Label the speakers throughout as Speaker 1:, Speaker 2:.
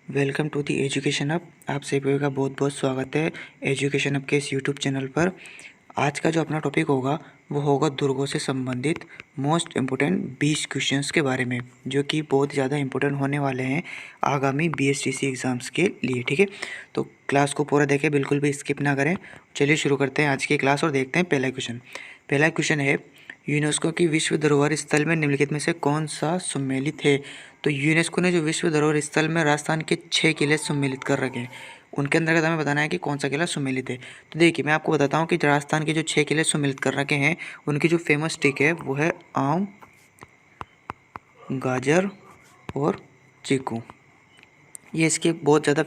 Speaker 1: Welcome to the education hub. आप सभी का बहुत बहुत स्वागत है एजुकेशन हब के इस यूट्यूब चैनल पर। आज का जो अपना टॉपिक होगा वो होगा दुर्गों से संबंधित मोस्ट इम्पोर्टेंट 20 क्वेश्चंस के बारे में, जो कि बहुत ज़्यादा इंपॉर्टेंट होने वाले हैं आगामी बीएसटीसी एग्ज़ाम्स के लिए। ठीक है, तो क्लास को पूरा देखें, बिल्कुल भी स्किप ना करें। चलिए शुरू करते हैं आज की क्लास और देखते हैं पहला क्वेश्चन। पहला क्वेश्चन है, यूनेस्को की विश्व धरोहर स्थल में निम्नलिखित में से कौन सा सम्मिलित है। तो यूनेस्को ने जो विश्व धरोहर स्थल में राजस्थान के 6 किले सम्मिलित कर रखे हैं, उनके अंतर्गत हमें बताना है कि कौन सा किला सम्मिलित है। तो देखिए, मैं आपको बताता हूँ कि राजस्थान के जो 6 किले सम्मिलित कर रखे हैं, उनकी जो फेमस ट्रिक है वो है आम, गाजर और चीकू। ये इसके बहुत ज़्यादा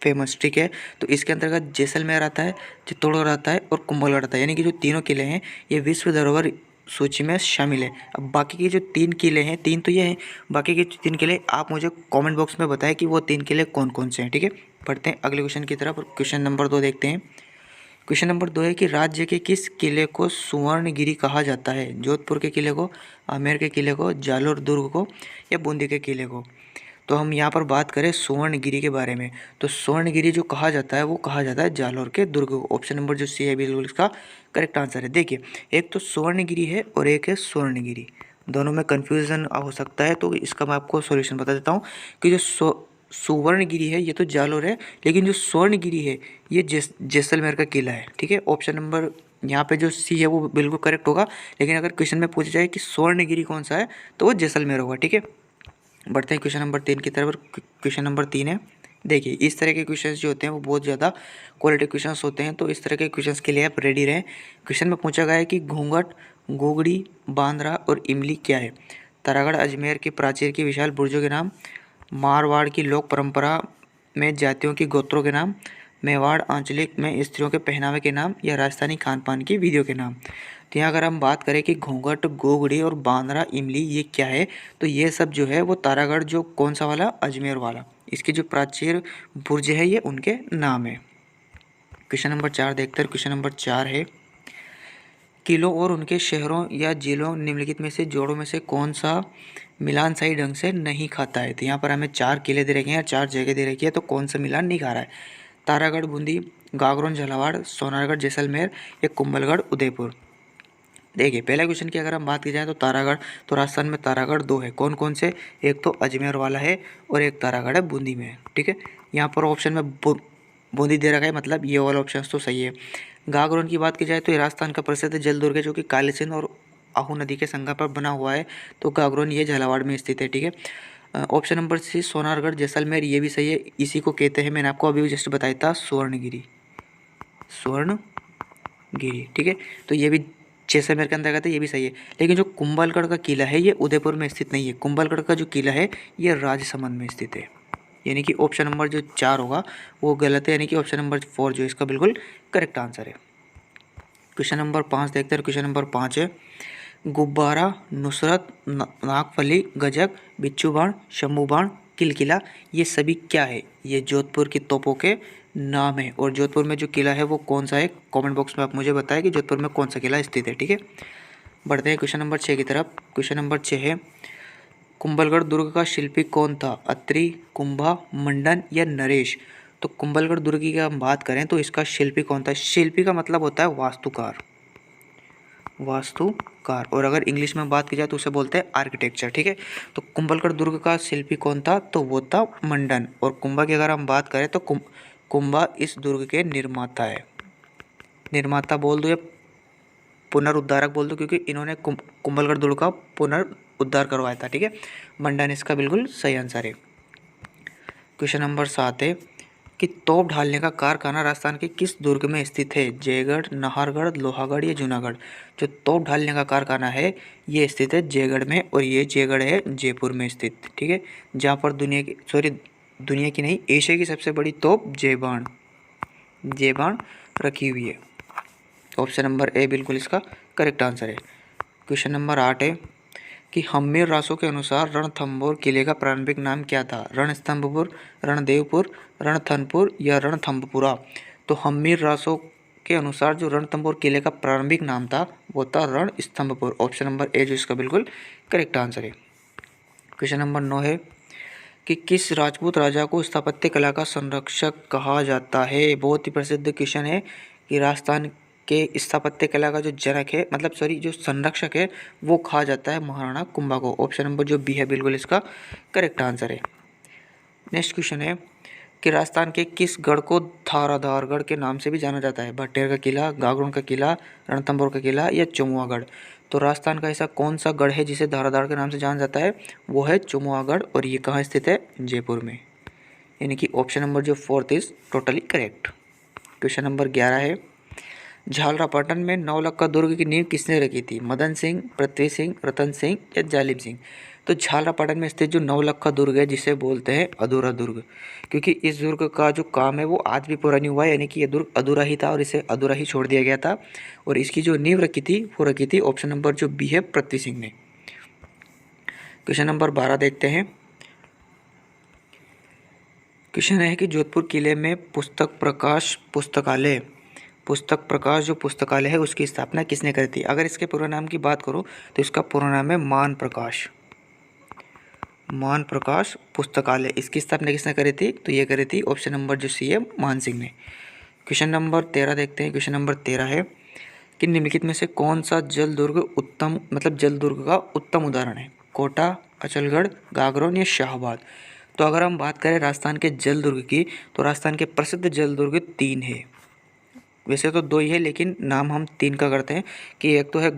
Speaker 1: फेमस ट्रिक है। तो इसके अंतर्गत जैसलमेर आता है, चित्तौड़गढ़ आता है और कुंभलगढ़ आता है, यानी कि जो तीनों किले हैं ये विश्व धरोहर सूची में शामिल है। अब बाकी के जो 3 किले हैं, 3 तो ये हैं, बाकी के 3 किले आप मुझे कमेंट बॉक्स में बताएं कि वो 3 किले कौन कौन से हैं। ठीक है, पढ़ते हैं अगले क्वेश्चन की तरफ। क्वेश्चन नंबर 2 देखते हैं। क्वेश्चन नंबर 2 है कि राज्य के किस किले को सुवर्णगिरी कहा जाता है। जोधपुर के किले को, आमेर के किले को, जालोर दुर्ग को या बूंदी के किले को। तो हम यहाँ पर बात करें सुवर्णगिरी के बारे में, तो सुवर्णगिरी जो कहा जाता है वो कहा जाता है जालोर के दुर्ग को। ऑप्शन नंबर जो सी है बिल्कुल इसका करेक्ट आंसर है। देखिए, एक तो सुवर्णगिरी है और एक है स्वर्णगिरी, दोनों में कन्फ्यूज़न हो सकता है, तो इसका मैं आपको सॉल्यूशन बता देता हूँ कि जो सुवर्णगिरी है ये तो जालोर है, लेकिन जो स्वर्णगिरी है ये जैसलमेर का किला है। ठीक है, ऑप्शन नंबर यहाँ पे जो सी है वो बिल्कुल करेक्ट होगा, लेकिन अगर क्वेश्चन में पूछा जाए कि स्वर्णगिरी कौन सा है तो वो जैसलमेर होगा। ठीक है, बढ़ते हैं क्वेश्चन नंबर 3 की तरफ। क्वेश्चन नंबर 3 है, देखिए इस तरह के क्वेश्चंस जो होते हैं वो बहुत ज़्यादा क्वालिटी क्वेश्चंस होते हैं, तो इस तरह के क्वेश्चंस के लिए आप रेडी रहें। क्वेश्चन में पूछा गया है कि घूंघट, गोगड़ी, बांद्रा और इमली क्या है। तारागढ़ अजमेर के प्राचीर की विशाल बुर्जों के नाम, मारवाड़ की लोक परंपरा में जातियों की गोत्रों के नाम, मेवाड़ आंचलिक में स्त्रियों के पहनावे के नाम या राजस्थानी खान पान की विधियों के नाम। तो यहाँ अगर हम बात करें कि घूंघट, गोगड़ी और बांद्रा, इमली ये क्या है, तो ये सब जो है वो तारागढ़ जो कौन सा वाला, अजमेर वाला, इसके जो प्राचीर बुर्ज है ये उनके नाम है। क्वेश्चन नंबर 4 देखते हैं। क्वेश्चन नंबर 4 है, किलों और उनके शहरों या जिलों निम्नलिखित में से जोड़ों में से कौन सा मिलान सही ढंग से नहीं खाता है। तो यहाँ पर हमें 4 किले दे रखे हैं, 4 जगह दे रखी है, तो कौन सा मिलान नहीं खा रहा है। तारागढ़ बूंदी, गागरोन झालावाड़, सोनारगढ़ जैसलमेर या कुंभलगढ़ उदयपुर। देखिए, पहले क्वेश्चन की अगर हम बात की जाए तो तारागढ़, तो राजस्थान में तारागढ़ 2 है। कौन कौन से, एक तो अजमेर वाला है और एक तारागढ़ है बूंदी में। ठीक है, यहाँ पर ऑप्शन में बूंदी दे रखा है, मतलब ये वाला ऑप्शन तो सही है। गागरोन की बात की जाए तो ये राजस्थान का प्रसिद्ध जल दुर्ग है, जो कि काली सिंध और आहू नदी के संगम पर बना हुआ है, तो गागरोन ये झालावाड़ में स्थित है। ठीक है, option number C Sonargarh Jaisalmer ये भी सही है, इसी को कहते हैं, मैंने आपको अभी जस्ट बताया था, स्वर्णगिरी, स्वर्णगिरी। ठीक है, तो ये भी जैसलमेर के अंतर्गत है, ये भी सही है। लेकिन जो कुंभलगढ़ का किला है ये उदयपुर में स्थित नहीं है, कुंभलगढ़ का जो किला है ये राजसमंद में स्थित है, यानी कि ऑप्शन नंबर जो 4 होगा वो गलत है, यानी कि ऑप्शन नंबर 4 जो इसका बिल्कुल करेक्ट आंसर है। क्वेश्चन नंबर 5 देखते हैं। क्वेश्चन नंबर 5 है, गुब्बारा, नुसरत, नागफली, गजक, बिच्छू बाण, शंभू बाण, किलकिला ये सभी क्या है। ये जोधपुर की तोपों के नाम है, और जोधपुर में जो किला है वो कौन सा है, कमेंट बॉक्स में आप मुझे बताएं कि जोधपुर में कौन सा किला स्थित है। ठीक है, बढ़ते हैं क्वेश्चन नंबर 6 की तरफ। क्वेश्चन नंबर 6 है, कुंभलगढ़ दुर्ग का शिल्पी कौन था। अत्रि, कुंभा, मंडन या नरेश। तो कुंभलगढ़ दुर्ग की हम बात करें तो इसका शिल्पी कौन था। शिल्पी का मतलब होता है वास्तुकार, वास्तुकार, और अगर इंग्लिश में बात की जाए तो उसे बोलते हैं आर्किटेक्चर। ठीक है, तो कुंभलगढ़ दुर्ग का शिल्पी कौन था, तो वो था मंडन। और कुंभा की अगर हम बात करें तो कुंभा इस दुर्ग के निर्माता है। निर्माता बोल दो या पुनरुद्धारक बोल दो, क्योंकि इन्होंने कुंभलगढ़ दुर्ग का पुनरुद्धार करवाया था। ठीक है, मंडन इसका बिल्कुल सही आंसर है। क्वेश्चन नंबर 7 है कि तोप ढालने का कारखाना राजस्थान के किस दुर्ग में स्थित है। जयगढ़, नाहरगढ़, लोहागढ़ या जूनागढ़। जो तोप ढालने का कारखाना है ये स्थित है जयगढ़ में, और ये जयगढ़ है जयपुर में स्थित। ठीक है, जहाँ पर दुनिया की नहीं, एशिया की सबसे बड़ी तोप जयबाण रखी हुई है। ऑप्शन नंबर ए बिल्कुल इसका करेक्ट आंसर है। क्वेश्चन नंबर 8 है कि हम्मीर रासों के अनुसार रणथंभौर किले का प्रारंभिक नाम क्या था। रणस्तंभपुर, रणदेवपुर, रणथंभपुर या रणथंभपुरा। तो हम्मीर रासों के अनुसार जो रणथंभौर किले का प्रारंभिक नाम था वो था रणस्तंभपुर। ऑप्शन नंबर ए जो इसका बिल्कुल करेक्ट आंसर है। क्वेश्चन नंबर 9 है कि किस राजपूत राजा को स्थापत्य कला का संरक्षक कहा जाता है। बहुत ही प्रसिद्ध क्वेश्चन है कि राजस्थान के स्थापत्य कला का जो जनक है, मतलब सॉरी जो संरक्षक है, वो कहा जाता है महाराणा कुंभा को। ऑप्शन नंबर जो बी है बिल्कुल इसका करेक्ट आंसर है। नेक्स्ट क्वेश्चन है कि राजस्थान के किस गढ़ को धाराधारगढ़ के नाम से भी जाना जाता है। भट्टेर का किला, गागरोन का किला, रणथंभौर का किला या चमुआगढ़। तो राजस्थान का ऐसा कौन सा गढ़ है जिसे धाराधार के नाम से जाना जाता है, वो है चमुआगढ़, और ये कहाँ स्थित है, जयपुर में। यानी कि ऑप्शन नंबर जो fourth is totally correct. Question number 11 है, झालरापाटन में नवलखा दुर्ग की नींव किसने रखी थी। मदन सिंह, पृथ्वी सिंह, रतन सिंह या जालिम सिंह। तो झालरापाटन में स्थित जो नवलखा दुर्ग है, जिसे बोलते हैं अधूरा दुर्ग, क्योंकि इस दुर्ग का जो काम है वो आज भी पूरा नहीं हुआ है। यानी कि ये दुर्ग अधूरा ही था और इसे अधूरा ही छोड़ दिया गया था। और इसकी जो नींव रखी थी वो रखी थी ऑप्शन नंबर जो बी है पृथ्वी सिंह ने। क्वेश्चन नंबर 12 देखते हैं। क्वेश्चन है कि जोधपुर किले में पुस्तक प्रकाश जो पुस्तकालय है उसकी स्थापना किसने करी थी। अगर इसके पूरा नाम की बात करो तो इसका पूरा नाम है मान प्रकाश पुस्तकालय। इसकी स्थापना किसने करी थी, तो ये करी थी ऑप्शन नंबर जो सी है मान सिंह ने। क्वेश्चन नंबर 13 देखते हैं। क्वेश्चन नंबर 13 है कि निम्नलिखित में से कौन सा जल दुर्ग का उत्तम उदाहरण है। कोटा, अचलगढ़, गागरोन या शाहबाद। तो अगर हम बात करें राजस्थान के जल दुर्ग की, तो राजस्थान के प्रसिद्ध जल दुर्ग 3 है। वैसे तो 2 ही है, लेकिन नाम हम 3 का करते हैं कि एक तो है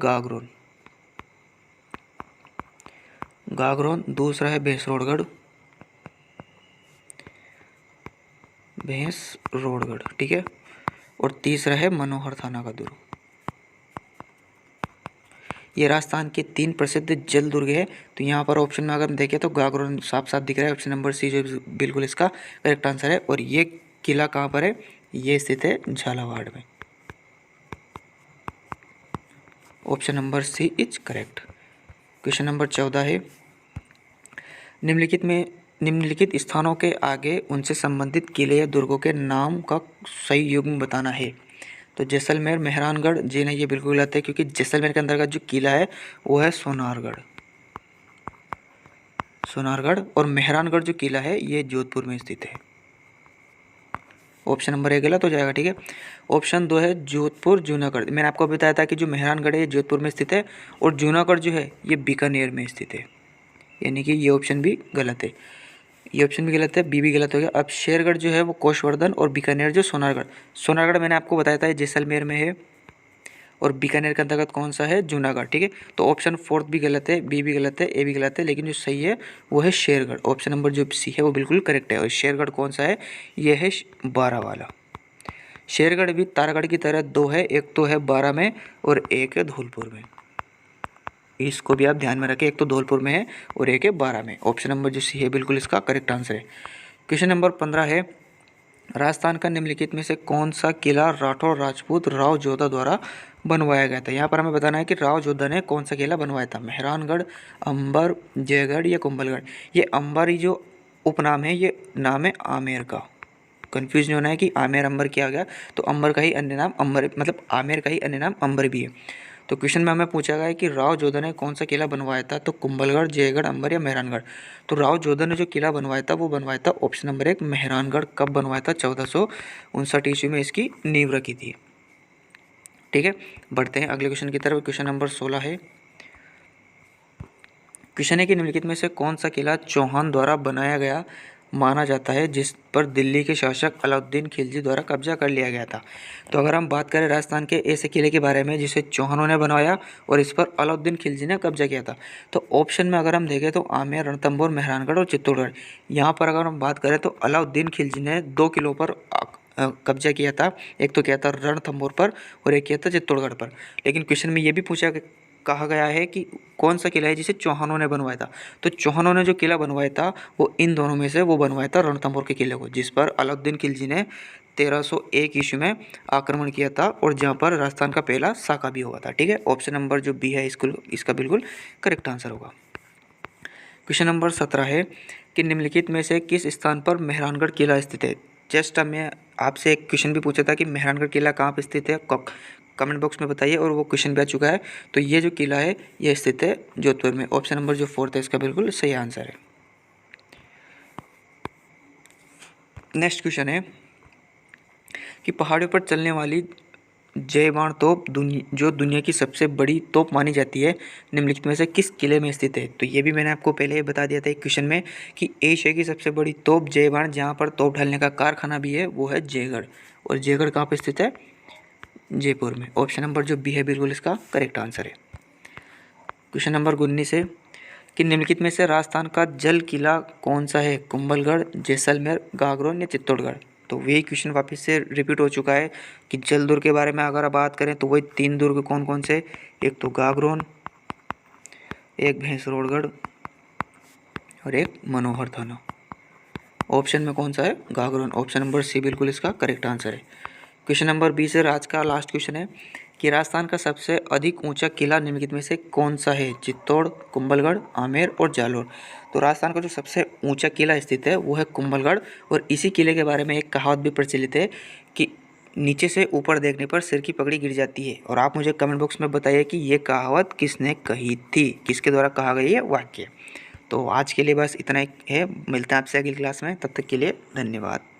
Speaker 1: गागरोन, दूसरा है भैंसरोडगढ़, ठीक है, और तीसरा है मनोहर थाना का दुर्ग। ये राजस्थान के 3 प्रसिद्ध जल दुर्ग है। तो यहाँ पर ऑप्शन में अगर हम देखें तो गागरोन साफ साफ दिख रहा है, ऑप्शन नंबर सी जो बिल्कुल इसका करेक्ट आंसर है। और ये किला कहाँ पर है, ये स्थित है झालावाड़ में। Option number C is correct. Question number 14 है, निम्नलिखित स्थानों के आगे उनसे संबंधित किले या दुर्गों के नाम का सही युग्म बताना है। तो जैसलमेर, मेहरानगढ़, जी नहीं ये बिल्कुल गलत है, क्योंकि जैसलमेर के अंतर्गत जो किला है वो है सोनारगढ़, और मेहरानगढ़ जो किला है ये जोधपुर में स्थित है। ऑप्शन नंबर 1 गलत हो जाएगा, ठीक है। ऑप्शन 2 है जोधपुर, जूनागढ़। मैंने आपको बताया था कि जो मेहरानगढ़ है ये जोधपुर में स्थित है और जूनागढ़ जो है ये बीकानेर में स्थित है। यानी कि ये ऑप्शन भी गलत है, बी भी गलत हो गया। अब शेरगढ़ जो है वो कोषवर्धन, और बीकानेर जो सोनारगढ़ मैंने आपको बताया था जैसलमेर में है, और बीकानेर के अंतर्गत कौन सा है, जूनागढ़, ठीक है। तो ऑप्शन 4 भी गलत है, बी भी गलत है, ए भी गलत है, लेकिन जो सही है वो है शेरगढ़। ऑप्शन नंबर जो सी है वो बिल्कुल करेक्ट है। और शेरगढ़ कौन सा है, ये है 12 वाला। शेरगढ़ भी तारागढ़ की तरह 2 है, एक तो है 12 में और एक है धौलपुर में। इसको भी आप ध्यान में रखें, एक तो धौलपुर में है और एक है 12 में। ऑप्शन नंबर जो सी है बिल्कुल इसका करेक्ट आंसर है। क्वेश्चन नंबर 15 है, राजस्थान का निम्नलिखित में से कौन सा किला राठौर राजपूत राव जोधा द्वारा बनवाया गया था। यहाँ पर हमें बताना है कि राव जोधा ने कौन सा किला बनवाया था। मेहरानगढ़, अंबर, जयगढ़ या कुंभलगढ़। ये अंबर ही जो उपनाम है, ये नाम है आमेर का। कन्फ्यूज नहीं होना है कि आमेर अंबर किया गया, तो अंबर का ही अन्य नाम अंबर, मतलब आमेर का ही अन्य नाम अंबर भी है। तो क्वेश्चन में हमें पूछा गया है कि राव जोधा ने कौन सा किला बनवाया था, तो कुंभलगढ़, जयगढ़, अंबर या मेहरानगढ़। तो राव जोधा ने जो किला बनवाया था वो बनवाया था ऑप्शन नंबर 1 मेहरानगढ़। कब बनवाया था, 1459 ईस्वी में इसकी नींव रखी थी, ठीक है। बढ़ते हैं अगले क्वेश्चन की तरफ। क्वेश्चन नंबर 16 है, क्वेश्चन है कि निम्नलिखित में से कौन सा किला चौहान द्वारा बनाया गया माना जाता है, जिस पर दिल्ली के शासक अलाउद्दीन खिलजी द्वारा कब्जा कर लिया गया था। तो अगर हम बात करें राजस्थान के ऐसे किले के बारे में जिसे चौहानों ने बनवाया और इस पर अलाउद्दीन खिलजी ने कब्जा किया था, तो ऑप्शन में अगर हम देखें तो आमेर, रणथंभौर, मेहरानगढ़ और चित्तौड़गढ़। यहाँ पर अगर हम बात करें तो अलाउद्दीन खिलजी ने 2 किलों पर कब्जा किया था। एक तो किया था रणथंभौर पर और एक किया था चित्तौड़गढ़ पर। लेकिन क्वेश्चन में ये भी कहा गया है कि कौन सा किला है जिसे चौहानों ने बनवाया था। तो चौहानों ने जो किला बनवाया था वो इन दोनों में से वो बनवाया था रणथंभौर के किले को, जिस पर अलाउद्दीन खिलजी ने 1301 ईस्वी में आक्रमण किया था और जहाँ पर राजस्थान का पहला साका भी हुआ था, ठीक है। ऑप्शन नंबर जो बी है इसका बिल्कुल करेक्ट आंसर होगा। क्वेश्चन नंबर 17 है कि निम्नलिखित में से किस स्थान पर मेहरानगढ़ किला स्थित है। जस्ट मैं आपसे एक क्वेश्चन भी पूछा था कि मेहरानगढ़ किला कहाँ पर स्थित है, कमेंट बॉक्स में बताइए, और वो क्वेश्चन भी आ चुका है। तो ये जो किला है ये स्थित है जोधपुर में। ऑप्शन नंबर जो 4 है इसका बिल्कुल सही आंसर है। नेक्स्ट क्वेश्चन है कि पहाड़ियों पर चलने वाली जय बाण तोप जो दुनिया की सबसे बड़ी तोप मानी जाती है निम्नलिखित में से किस किले में स्थित है। तो ये भी मैंने आपको पहले ही बता दिया था एक क्वेश्चन में कि एशिया की सबसे बड़ी तोप जय बाण जहाँ पर तोप ढालने का कारखाना भी है वो है जयगढ़। और जयगढ़ कहाँ पर स्थित है? जयपुर में। ऑप्शन नंबर जो बी है बिल्कुल इसका करेक्ट आंसर है। क्वेश्चन नंबर 19 है कि निम्नलिखित में से राजस्थान का जल किला कौन सा है? कुंभलगढ़, जैसलमेर, गागरोन या चित्तौड़गढ़। तो वही क्वेश्चन वापस से रिपीट हो चुका है कि जल दुर्ग के बारे में अगर आप बात करें तो वही 3 दुर्ग कौन कौन से? एक तो गागरोन, एक भैंसरोड़गढ़ और एक मनोहर थाना। ऑप्शन में कौन सा है? गागरोन। ऑप्शन नंबर सी बिल्कुल इसका करेक्ट आंसर है। क्वेश्चन नंबर 20 है आज का लास्ट क्वेश्चन है कि राजस्थान का सबसे अधिक ऊंचा किला निम्नलिखित में से कौन सा है? चित्तौड़, कुंभलगढ़, आमेर और जालोर। तो राजस्थान का जो सबसे ऊंचा किला स्थित है वो है कुंभलगढ़। और इसी किले के बारे में एक कहावत भी प्रचलित है कि नीचे से ऊपर देखने पर सिर की पगड़ी गिर जाती है। और आप मुझे कमेंट बॉक्स में बताइए कि ये कहावत किसने कही थी, किसके द्वारा कहा गई है वाक्य। तो आज के लिए बस इतना ही है। मिलते हैं आपसे अगली क्लास में, तब तक के लिए धन्यवाद।